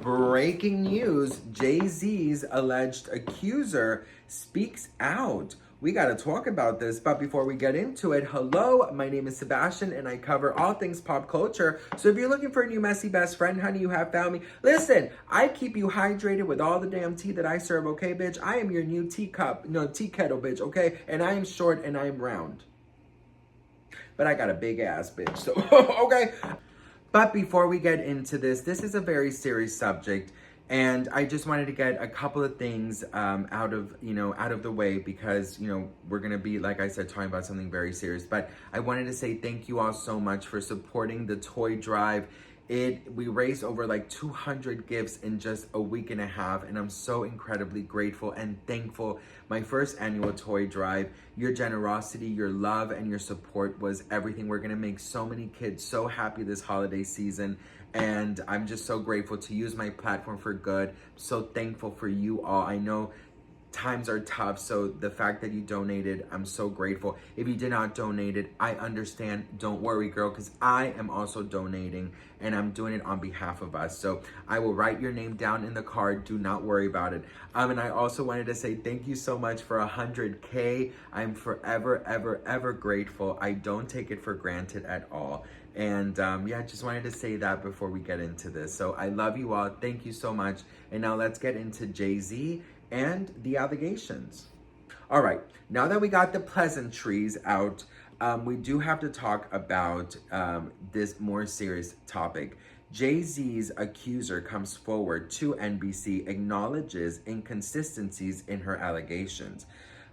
Breaking news, Jay-Z's alleged accuser speaks out. We got to talk about this, but before we get into it, hello, my name is Sebastian and I cover all things pop culture. So if you're looking for a new messy best friend, honey, you have found me. Listen, I keep you hydrated with all the damn tea that I serve, okay, bitch? I am your new tea kettle, bitch, okay? And I am short and I am round. But I got a big ass, bitch, so, okay? But before we get into this is a very serious subject, and I just wanted to get a couple of things out of the way because, we're going to be, like I said, talking about something very serious. But I wanted to say thank you all so much for supporting the toy drive. We raised over like 200 gifts in just a week and a half, and I'm so incredibly grateful and thankful. My first annual toy drive, your generosity, your love, and your support was everything. We're gonna make so many kids so happy this holiday season, and I'm just so grateful to use my platform for good. So thankful for you all. I know times are tough, so the fact that you donated, I'm so grateful. If you did not donate it, I understand. Don't worry, girl, because I am also donating, and I'm doing it on behalf of us. So I will write your name down in the card. Do not worry about it. And I also wanted to say thank you so much for 100K. I'm forever, ever, ever grateful. I don't take it for granted at all. And yeah, just wanted to say that before we get into this. So I love you all. Thank you so much. And now let's get into Jay-Z and the allegations. All right, now that we got the pleasantries out, we do have to talk about this more serious topic. Jay-Z's accuser comes forward to NBC, acknowledges inconsistencies in her allegations.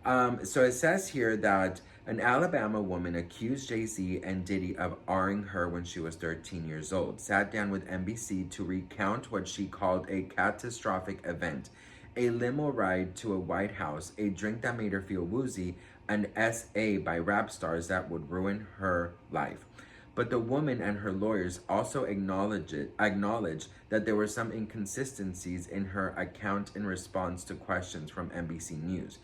So it says here that an Alabama woman accused Jay-Z and Diddy of R-ing her when she was 13 years old, sat down with NBC to recount what she called a catastrophic event: a limo ride to a White House, a drink that made her feel woozy, an SA by rap stars that would ruin her life. But the woman and her lawyers also acknowledged that there were some inconsistencies in her account in response to questions from NBC News.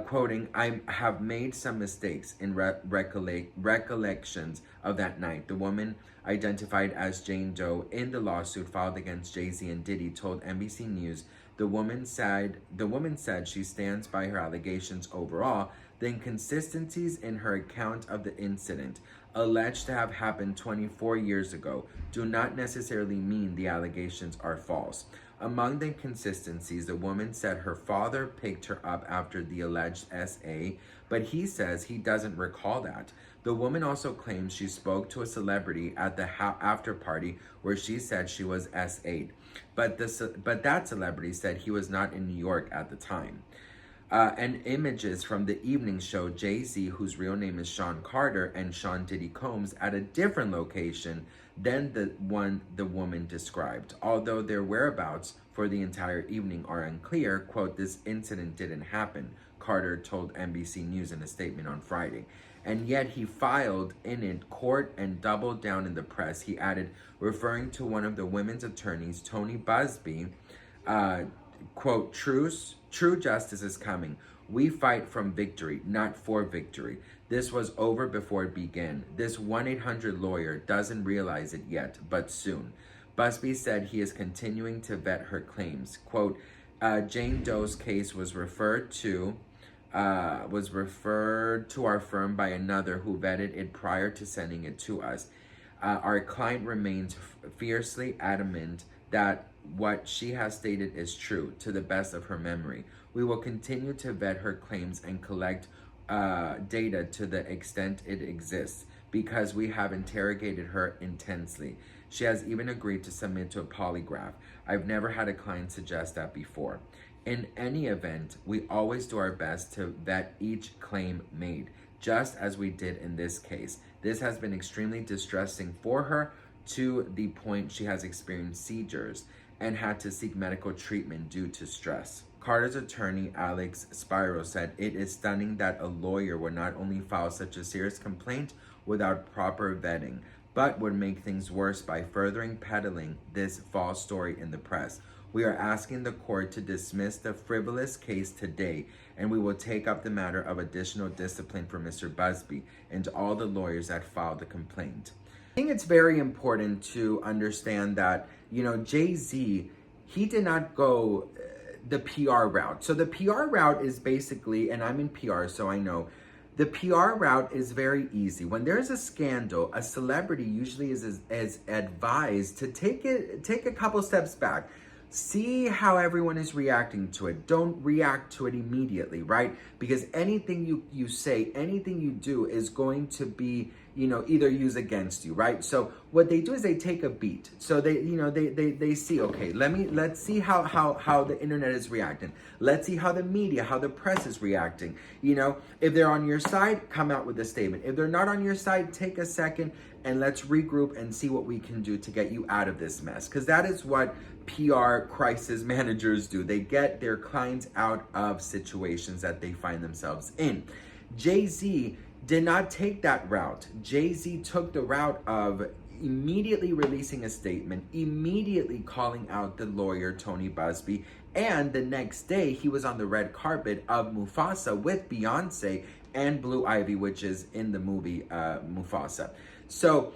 Quoting, "I have made some mistakes in recollections of that night." The woman, identified as Jane Doe in the lawsuit filed against Jay-Z and Diddy, told NBC News the woman said she stands by her allegations overall. The inconsistencies in her account of the incident, alleged to have happened 24 years ago, do not necessarily mean the allegations are false. Among the inconsistencies, the woman said her father picked her up after the alleged SA, but he says he doesn't recall that. The woman also claims she spoke to a celebrity at the after party where she said she was SA'd, but that celebrity said he was not in New York at the time. And images from the evening show Jay-Z, whose real name is Sean Carter, and Sean Diddy Combs at a different location than the one the woman described. Although their whereabouts for the entire evening are unclear, quote, "This incident didn't happen," Carter told NBC News in a statement on Friday. And yet he filed in court and doubled down in the press. He added, referring to one of the women's attorneys, Tony Busby, quote, true justice is coming. We fight from victory, not for victory. This was over before it began. This 1-800 lawyer doesn't realize it yet, but soon. Busby said he is continuing to vet her claims. Quote, Jane Doe's case was referred to our firm by another who vetted it prior to sending it to us. Our client remains fiercely adamant that what she has stated is true, to the best of her memory. We will continue to vet her claims and collect data to the extent it exists, because we have interrogated her intensely. She has even agreed to submit to a polygraph. I've never had a client suggest that before. In any event, we always do our best to vet each claim made, just as we did in this case. This has been extremely distressing for her, to the point she has experienced seizures and had to seek medical treatment due to stress. Carter's attorney, Alex Spiro, said it is stunning that a lawyer would not only file such a serious complaint without proper vetting, but would make things worse by furthering peddling this false story in the press. We are asking the court to dismiss the frivolous case today, and we will take up the matter of additional discipline for Mr. Busby and all the lawyers that filed the complaint. I think it's very important to understand that, Jay-Z he did not go the PR route. So the PR route is basically, and I'm in PR, so I know, the PR route is very easy. When there's a scandal, a celebrity usually is advised to take a couple steps back. See how everyone is reacting to it. Don't react to it immediately, right? Because anything you say, anything you do is going to be, either used against you, right? So what they do is they take a beat. So they see, okay, let's see how the internet is reacting. Let's see how the media, how the press is reacting. If they're on your side, come out with a statement. If they're not on your side, take a second and let's regroup and see what we can do to get you out of this mess. Because that is what PR crisis managers do. They get their clients out of situations that they find themselves in. Jay-Z did not take that route. Jay-Z took the route of immediately releasing a statement, immediately calling out the lawyer, Tony Busby, and the next day he was on the red carpet of Mufasa with Beyonce and Blue Ivy, which is in the movie Mufasa. So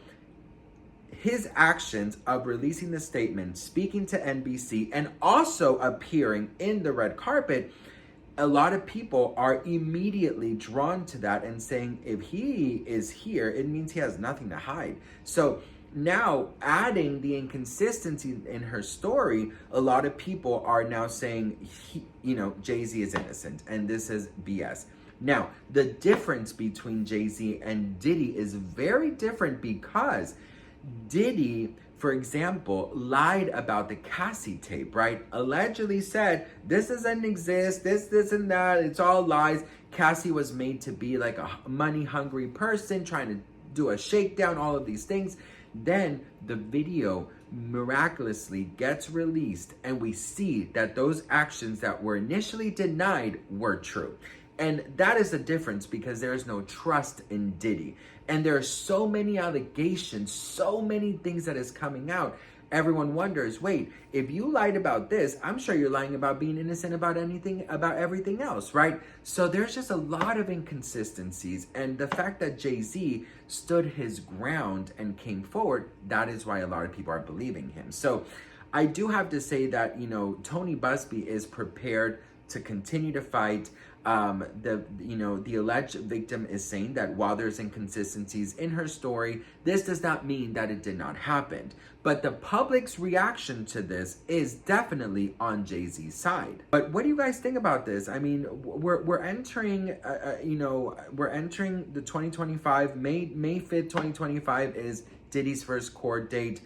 his actions of releasing the statement, speaking to NBC, and also appearing in the red carpet, a lot of people are immediately drawn to that and saying, if he is here, it means he has nothing to hide. So now, adding the inconsistency in her story, a lot of people are now saying, Jay-Z is innocent, and this is BS. Now, the difference between Jay-Z and Diddy is very different because Diddy, for example, lied about the Cassie tape, right? Allegedly said, this doesn't exist, this and that, it's all lies. Cassie was made to be like a money-hungry person trying to do a shakedown, all of these things. Then the video miraculously gets released and we see that those actions that were initially denied were true. And that is the difference because there is no trust in Diddy. And there are so many allegations, so many things that is coming out. Everyone wonders, wait, if you lied about this, I'm sure you're lying about being innocent about everything else, right? So there's just a lot of inconsistencies. And the fact that Jay-Z stood his ground and came forward, that is why a lot of people are believing him. So I do have to say that, Tony Busby is prepared to continue to fight. The alleged victim is saying that while there's inconsistencies in her story, this does not mean that it did not happen. But the public's reaction to this is definitely on Jay-Z's side. But what do you guys think about this? I mean, we're entering, we're entering the 2025, May 5th, 2025 is Diddy's first court date.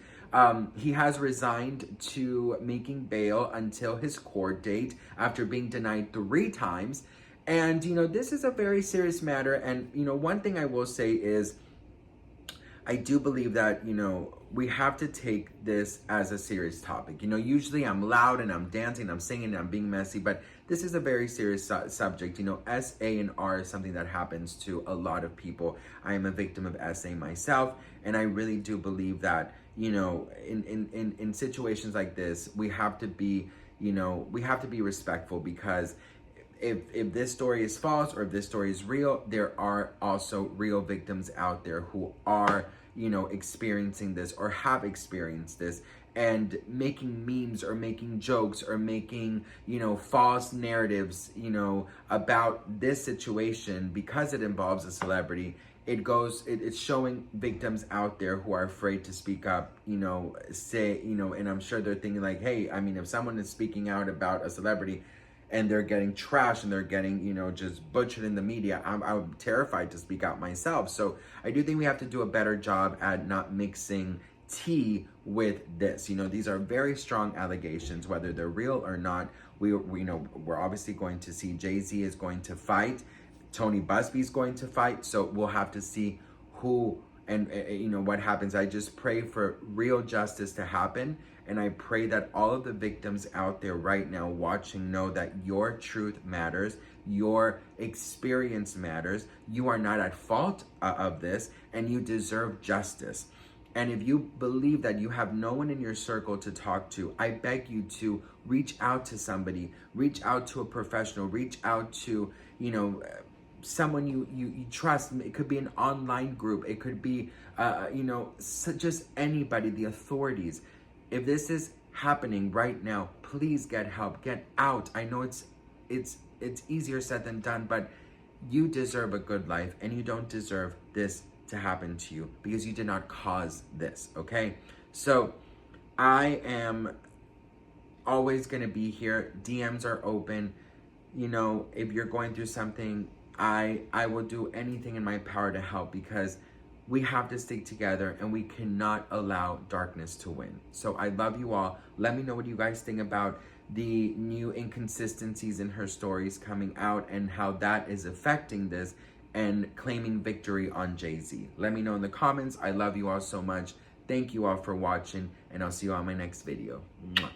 He has resigned to making bail until his court date after being denied 3 times. And, this is a very serious matter. And, one thing I will say is I do believe that, we have to take this as a serious topic. Usually I'm loud and I'm dancing, I'm singing, and I'm being messy, but this is a very serious subject. SA and R is something that happens to a lot of people. I am a victim of SA myself, and I really do believe that, in situations like this, we have to be, respectful because if this story is false or if this story is real, there are also real victims out there who are, experiencing this or have experienced this and making memes or making jokes or making, false narratives, about this situation because it involves a celebrity. It's showing victims out there who are afraid to speak up, and I'm sure they're thinking like, hey, I mean, if someone is speaking out about a celebrity and they're getting trashed and they're getting, just butchered in the media, I'm terrified to speak out myself. So I do think we have to do a better job at not mixing tea with this. These are very strong allegations, whether they're real or not. We're obviously going to see Jay-Z is going to fight. Tony Busby is going to fight. So we'll have to see who and what happens. I just pray for real justice to happen. And I pray that all of the victims out there right now watching know that your truth matters, your experience matters, you are not at fault of this, and you deserve justice. And if you believe that you have no one in your circle to talk to, I beg you to reach out to somebody, reach out to a professional, reach out to, someone you trust. It could be an online group. It could be, just anybody, the authorities. If this is happening right now, please get help. Get out. I know it's easier said than done, but you deserve a good life, and you don't deserve this to happen to you because you did not cause this, okay? So I am always going to be here. DMs are open. You know, if you're going through something, I will do anything in my power to help, because we have to stick together and we cannot allow darkness to win. So I love you all. Let me know what you guys think about the new inconsistencies in her stories coming out and how that is affecting this and claiming victory on Jay-Z. Let me know in the comments. I love you all so much. Thank you all for watching, and I'll see you on my next video. Mwah.